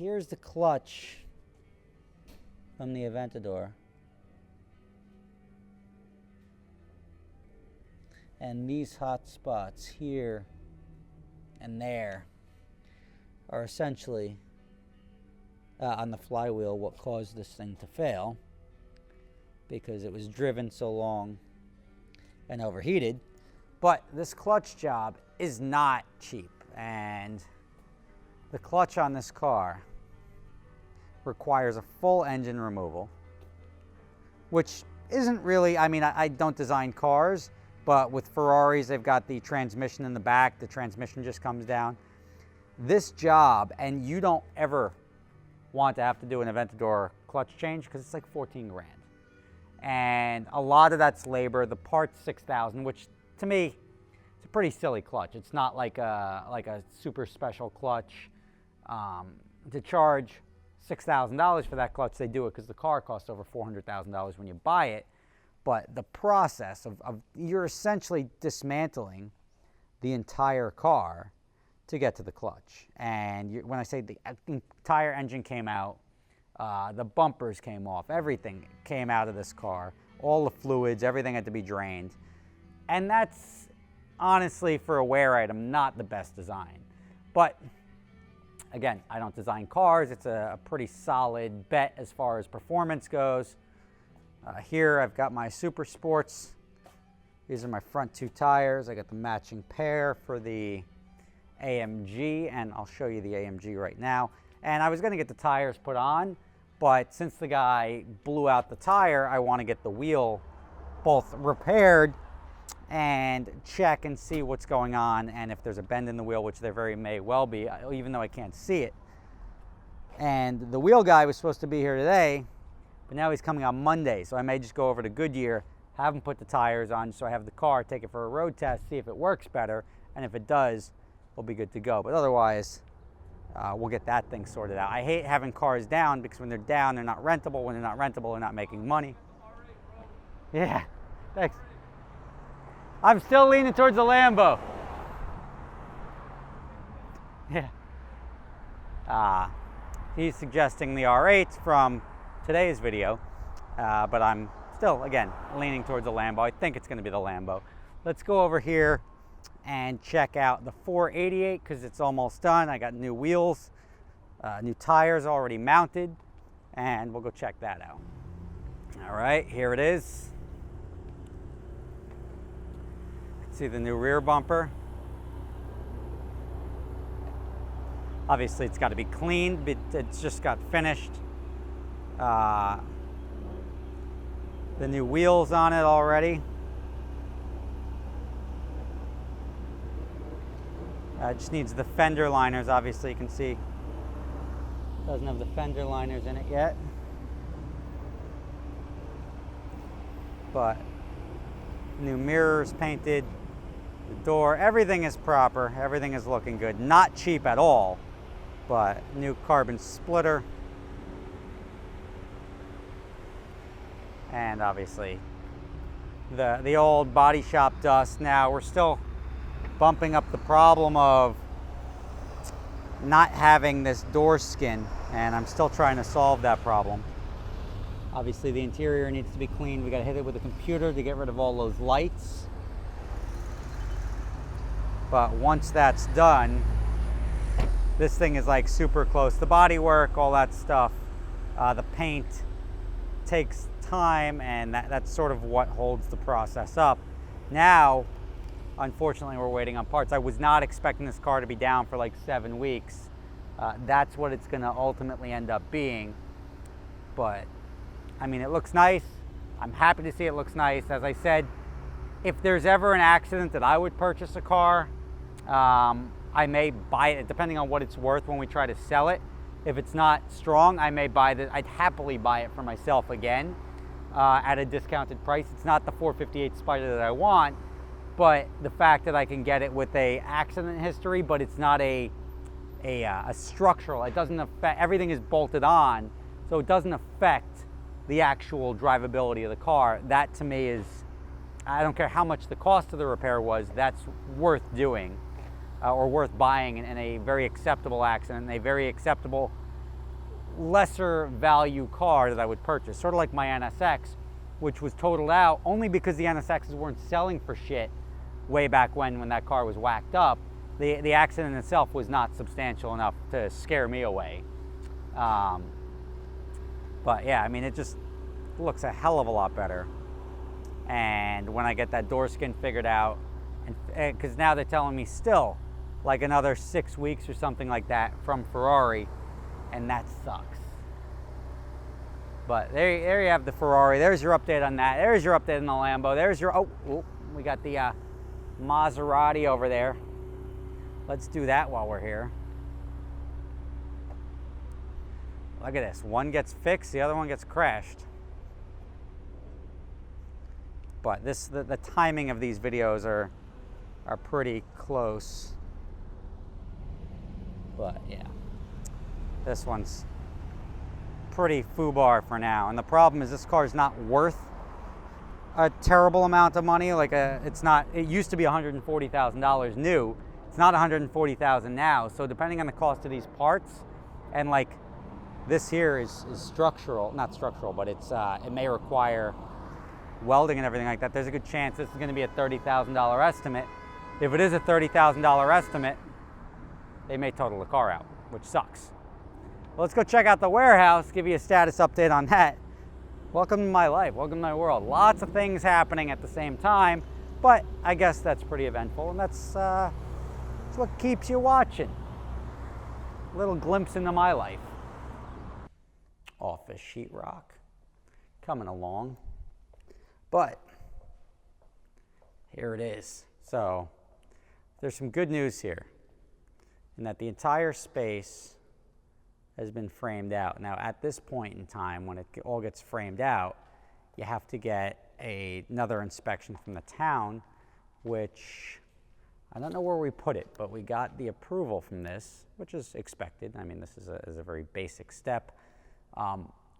here's the clutch from the Aventador. And these hot spots here and there are essentially on the flywheel what caused this thing to fail, because it was driven so long and overheated. But this clutch job is not cheap, and the clutch on this car requires a full engine removal, which isn't really, I mean, I don't design cars, but with Ferraris, they've got the transmission in the back. The transmission just comes down. This job, and you don't ever want to have to do an Aventador clutch change because it's like 14 grand. And a lot of that's labor. The part's $6,000, which to me, it's a pretty silly clutch. It's not like a super special clutch. To charge $6,000 for that clutch, they do it because the car costs over $400,000 when you buy it. But the process of you're essentially dismantling the entire car to get to the clutch. And when I say the entire engine came out, the bumpers came off, everything came out of this car, all the fluids, everything had to be drained. And that's honestly, for a wear item, not the best design. But again, I don't design cars. It's a pretty solid bet as far as performance goes. Here I've got my Super Sports. These are my front two tires. I got the matching pair for the AMG, and I'll show you the AMG right now. And I was going to get the tires put on, but since the guy blew out the tire, I want to get the wheel both repaired and check and see what's going on, and if there's a bend in the wheel, which there very may well be, even though I can't see it. And the wheel guy was supposed to be here today, but now he's coming on Monday, so I may just go over to Goodyear, have him put the tires on so I have the car, take it for a road test, see if it works better, and if it does, we'll be good to go. But otherwise, we'll get that thing sorted out. I hate having cars down because when they're down, they're not rentable. When they're not rentable, they're not making money. Yeah, thanks. I'm still leaning towards the Lambo. Yeah. He's suggesting the R8 from today's video, but I'm still, again, leaning towards the Lambo. I think it's going to be the Lambo. Let's go over here and check out the 488 because it's almost done. I got new wheels, new tires already mounted, and we'll go check that out. All right, here it is. See the new rear bumper. Obviously it's got to be cleaned, but it's just got finished. The new wheels on it already. It just needs the fender liners. Obviously you can see it doesn't have the fender liners in it yet, but new mirrors painted, the door, everything is proper, everything is looking good. Not cheap at all, but new carbon splitter, and obviously the old body shop dust. Now we're still bumping up the problem of not having this door skin, and I'm still trying to solve that problem. Obviously the interior needs to be cleaned. We got to hit it with a computer to get rid of all those lights. But once that's done, this thing is like super close. The bodywork, all that stuff, the paint takes time, and that's sort of what holds the process up. Now, unfortunately, we're waiting on parts. I was not expecting this car to be down for like 7 weeks. That's what it's going to ultimately end up being. But, I mean, it looks nice. I'm happy to see it looks nice. As I said, if there's ever an accident that I would purchase a car, I may buy it, depending on what it's worth when we try to sell it. If it's not strong, I may buy it. I'd happily buy it for myself again at a discounted price. It's not the 458 Spider that I want, but the fact that I can get it with a accident history, but it's not a structural, it doesn't affect, everything is bolted on, so it doesn't affect the actual drivability of the car. That to me is, I don't care how much the cost of the repair was, that's worth doing or worth buying in a very acceptable accident, a very acceptable lesser value car that I would purchase, sort of like my NSX, which was totaled out only because the NSXs weren't selling for shit way back when that car was whacked up. The accident itself was not substantial enough to scare me away. But yeah, I mean, it just looks a hell of a lot better. And when I get that door skin figured out, and because now they're telling me still like another 6 weeks or something like that from Ferrari, and that sucks. But there you have the Ferrari. There's your update on that. There's your update on the Lambo. There's your, oh, we got the Maserati over there. Let's do that while we're here. Look at this. One gets fixed, the other one gets crashed. But the timing of these videos are pretty close. But yeah, this one's pretty foobar for now. And the problem is this car is not worth a terrible amount of money. Like it's not. It used to be $140,000 new. It's not $140,000 now. So depending on the cost of these parts, and like this here is structural, not structural, but it's it may require welding and everything like that. There's a good chance this is going to be a $30,000 estimate. If it is a $30,000 estimate, they may total the car out, which sucks. Well, let's go check out the warehouse, give you a status update on that. Welcome to my life, welcome to my world. Lots of things happening at the same time, but I guess that's pretty eventful, and that's what keeps you watching. A little glimpse into my life. Office sheetrock, coming along. But here it is. So there's some good news here, in that the entire space has been framed out. Now at this point in time, when it all gets framed out, you have to get another inspection from the town, which I don't know where we put it, but we got the approval from this, which is expected. I mean, this is a very basic step.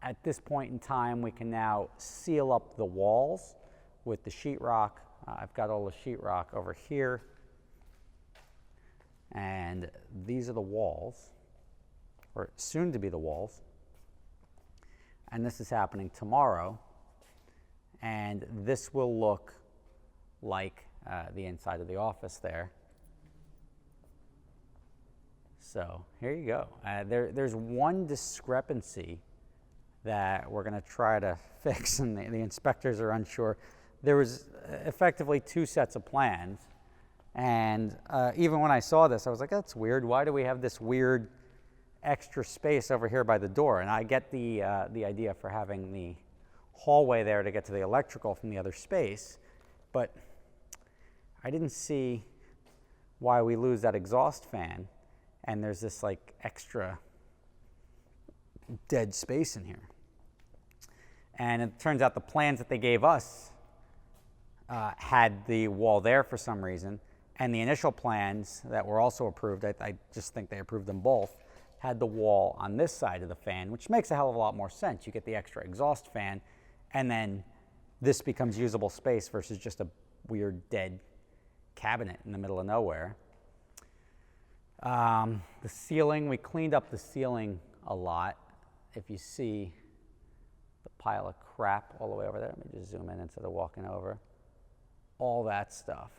At this point in time, we can now seal up the walls with the sheetrock. I've got all the sheetrock over here. And these are the walls, or soon to be the walls. And this is happening tomorrow. And this will look like the inside of the office there. So here you go. There's one discrepancy that we're going to try to fix, and the inspectors are unsure. There was effectively two sets of plans, and even when I saw this, I was like, that's weird. Why do we have this weird extra space over here by the door? And I get the idea for having the hallway there to get to the electrical from the other space, but I didn't see why we lose that exhaust fan, and there's this like extra dead space in here. And it turns out the plans that they gave us had the wall there for some reason, and the initial plans that were also approved, I just think they approved them both, had the wall on this side of the fan, which makes a hell of a lot more sense. You get the extra exhaust fan, and then this becomes usable space versus just a weird dead cabinet in the middle of nowhere. The ceiling, we cleaned up the ceiling a lot. If you see the pile of crap all the way over there, let me just zoom in instead of walking over. All that stuff.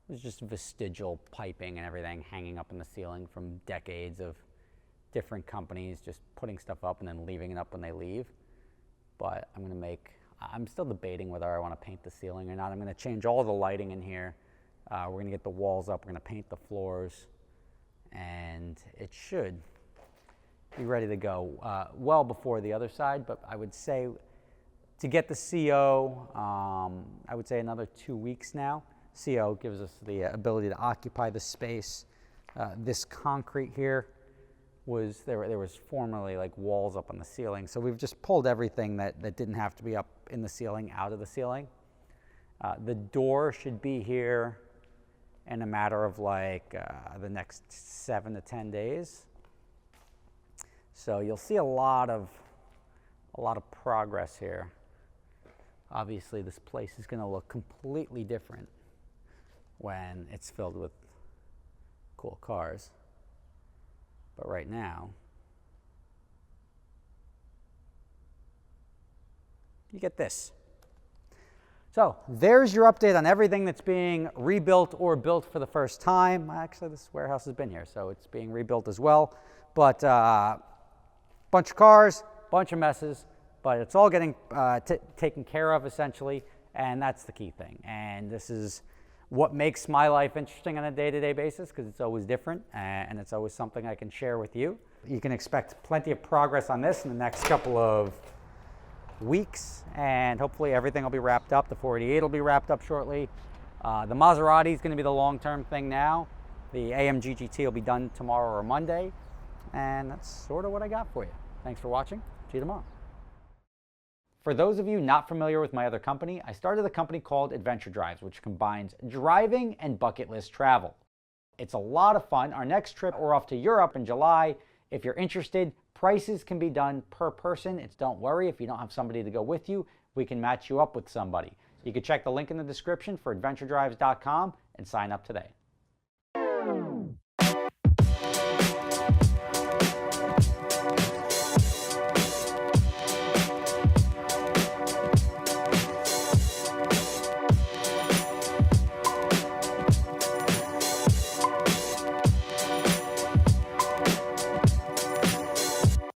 It was just vestigial piping and everything hanging up in the ceiling from decades of different companies just putting stuff up and then leaving it up when they leave. But I'm still debating whether I want to paint the ceiling or not. I'm going to change all the lighting in here. We're going to get the walls up. We're going to paint the floors. And it should be ready to go well before the other side. But I would say to get the CO, I would say another 2 weeks now. CO gives us the ability to occupy the space. This concrete here there was formerly like walls up on the ceiling. So we've just pulled everything that didn't have to be up in the ceiling out of the ceiling. The door should be here in a matter of like the next 7 to 10 days. So you'll see a lot of progress here. Obviously, this place is going to look completely different when it's filled with cool cars. But right now, you get this. So there's your update on everything that's being rebuilt or built for the first time. Actually, this warehouse has been here, so it's being rebuilt as well. But bunch of cars, bunch of messes, but it's all getting taken care of essentially, and that's the key thing. And this is what makes my life interesting on a day-to-day basis, because it's always different and it's always something I can share with you. You can expect plenty of progress on this in the next couple of weeks, and hopefully everything will be wrapped up. The 488 will be wrapped up shortly. The Maserati is going to be the long-term thing now. The AMG GT will be done tomorrow or Monday, and that's sort of what I got for you. Thanks for watching. See you tomorrow. For those of you not familiar with my other company, I started a company called Adventure Drives, which combines driving and bucket list travel. It's a lot of fun. Our next trip, we're off to Europe in July. If you're interested, prices can be done per person. Don't worry if you don't have somebody to go with you. We can match you up with somebody. You can check the link in the description for adventuredrives.com and sign up today.